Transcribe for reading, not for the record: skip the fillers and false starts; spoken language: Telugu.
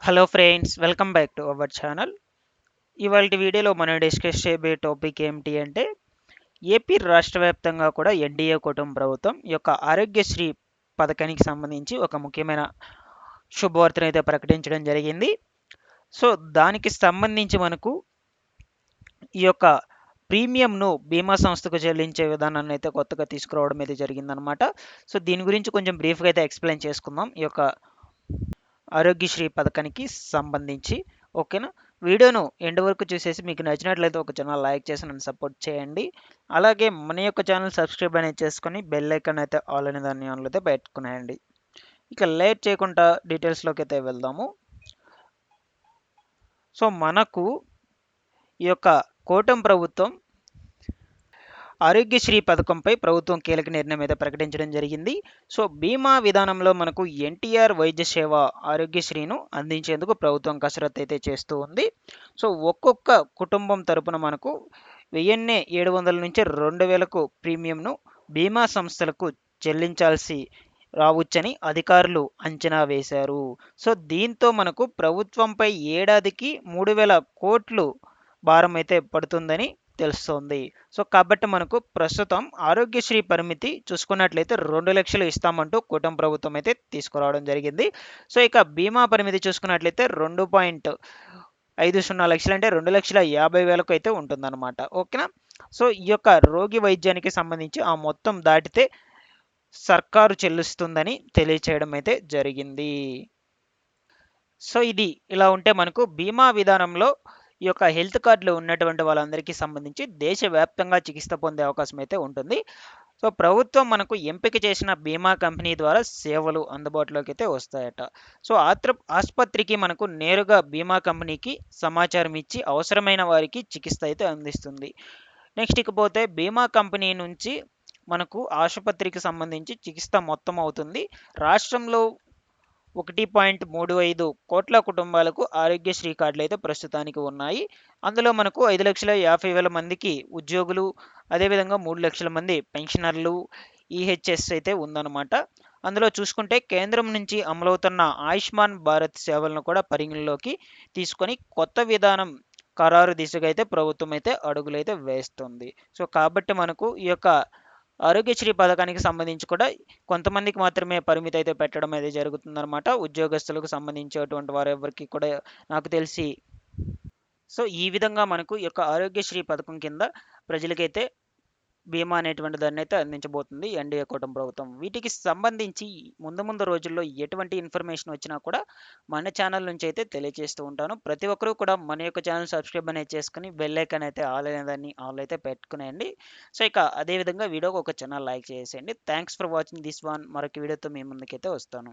Hello friends, welcome back to our channel. ఇవాళ వీడియోలో మనం డిస్కస్ చేయబోయే టాపిక్ ఏమిటి అంటే ఏపీ రాష్ట్ర వ్యాప్తంగా కూడా ఎన్డీఏ కూటమి ప్రభుత్వం ఈ యొక్క ఆరోగ్యశ్రీ పథకానికి సంబంధించి ఒక ముఖ్యమైన శుభవార్తను అయితే ప్రకటించడం జరిగింది. సో దానికి సంబంధించి మనకు ఈ యొక్క ప్రీమియంను బీమా సంస్థకు చెల్లించే విధానాన్ని అయితే కొత్తగా తీసుకురావడం అయితే జరిగిందనమాట. సో దీని గురించి కొంచెం బ్రీఫ్గా అయితే ఎక్స్ప్లెయిన్ చేసుకుందాం ఈ యొక్క ఆరోగ్యశ్రీ పథకానికి సంబంధించి. ఓకేనా? వీడియోను ఎండ్ వరకు చూసేసి మీకు నచ్చినట్లయితే ఒక చిన్న లైక్ చేసి నన్ను సపోర్ట్ చేయండి. అలాగే మన యొక్క ఛానల్ సబ్స్క్రైబ్ అనేది చేసుకొని బెల్ ఐకాన్ అయితే ఆల్ అనే దాన్ని ఆన్లో అయితే పెట్టుకునేయండి. ఇక లేట్ చేయకుండా డీటెయిల్స్లోకి అయితే వెళ్దాము. సో మనకు ఈ యొక్క కూటమి ప్రభుత్వం ఆరోగ్యశ్రీ పథకంపై ప్రభుత్వం కీలక నిర్ణయం అయితే ప్రకటించడం జరిగింది. సో బీమా విధానంలో మనకు ఎన్టీఆర్ వైద్య సేవ ఆరోగ్యశ్రీను అందించేందుకు ప్రభుత్వం కసరత్తు అయితే చేస్తూ ఉంది. సో ఒక్కొక్క కుటుంబం తరపున మనకు 1700 నుంచి 2000కు ప్రీమియంను బీమా సంస్థలకు చెల్లించాల్సి రావచ్చని అధికారులు అంచనా వేశారు. సో దీంతో మనకు ప్రభుత్వంపై ఏడాదికి 3000 కోట్లు భారం అయితే పడుతుందని తెలుస్తోంది. సో కాబట్టి మనకు ప్రస్తుతం ఆరోగ్యశ్రీ పరిమితి చూసుకున్నట్లయితే 2 లక్షలు ఇస్తామంటూ కూటమి ప్రభుత్వం అయితే తీసుకురావడం జరిగింది. సో ఇక బీమా పరిమితి చూసుకున్నట్లయితే 2.50 లక్షలు అంటే 2,50,000కు అయితే ఉంటుందన్నమాట. ఓకేనా? సో ఈ యొక్క రోగి వైద్యానికి సంబంధించి ఆ మొత్తం దాటితే సర్కారు చెల్లిస్తుందని తెలియచేయడం అయితే జరిగింది. సో ఇది ఇలా ఉంటే మనకు బీమా విధానంలో ఈ యొక్క హెల్త్ కార్డులు ఉన్నటువంటి వాళ్ళందరికీ సంబంధించి దేశవ్యాప్తంగా చికిత్స పొందే అవకాశం అయితే ఉంటుంది. సో ప్రభుత్వం మనకు ఎంపిక చేసిన బీమా కంపెనీ ద్వారా సేవలు అందుబాటులోకి అయితే వస్తాయట. సో ఆసుపత్రికి మనకు నేరుగా బీమా కంపెనీకి సమాచారం ఇచ్చి అవసరమైన వారికి చికిత్స అయితే అందిస్తుంది. నెక్స్ట్ ఇకపోతే బీమా కంపెనీ నుంచి మనకు ఆసుపత్రికి సంబంధించి చికిత్స మొత్తం అవుతుంది. రాష్ట్రంలో 1.35 కోట్ల కుటుంబాలకు ఆరోగ్యశ్రీ కార్డులు అయితే ప్రస్తుతానికి ఉన్నాయి. అందులో మనకు 5,50,000 మందికి ఉద్యోగులు, అదేవిధంగా 3 లక్షల మంది పెన్షనర్లు, ఈహెచ్ఎస్ అయితే ఉందన్నమాట. అందులో చూసుకుంటే కేంద్రం నుంచి అమలవుతున్న ఆయుష్మాన్ భారత్ సేవలను కూడా పరిగణలోకి తీసుకొని కొత్త విధానం ఖరారు దిశగా అయితే ప్రభుత్వం అయితే అడుగులైతే వేస్తుంది. సో కాబట్టి మనకు ఈ యొక్క ఆరోగ్యశ్రీ పథకానికి సంబంధించి కూడా కొంతమందికి మాత్రమే పరిమితి అయితే పెట్టడం అయితే జరుగుతుందన్నమాట. ఉద్యోగస్తులకు సంబంధించేటువంటి వారు ఎవరికి కూడా నాకు తెలిసి. సో ఈ విధంగా మనకు ఈ యొక్క ఆరోగ్యశ్రీ పథకం కింద ప్రజలకైతే బీమా అనేటువంటి దాన్ని అయితే అందించబోతుంది ఎన్డీఏ కూటమి ప్రభుత్వం. వీటికి సంబంధించి ముందు రోజుల్లో ఎటువంటి ఇన్ఫర్మేషన్ వచ్చినా కూడా మన ఛానల్ నుంచి అయితే తెలియజేస్తూ ఉంటాను. ప్రతి ఒక్కరూ కూడా మన యొక్క ఛానల్ సబ్స్క్రైబ్ అనేది చేసుకుని బెల్ ఐకాన్ అయితే ఆల్ అనేదాన్ని ఆల్ అయితే పెట్టుకునేయండి. సో ఇక అదేవిధంగా వీడియోకి ఒక చిన్న లైక్ చేసేయండి. Thanks for watching this one. మరొక వీడియోతో మీ ముందుకైతే వస్తాను.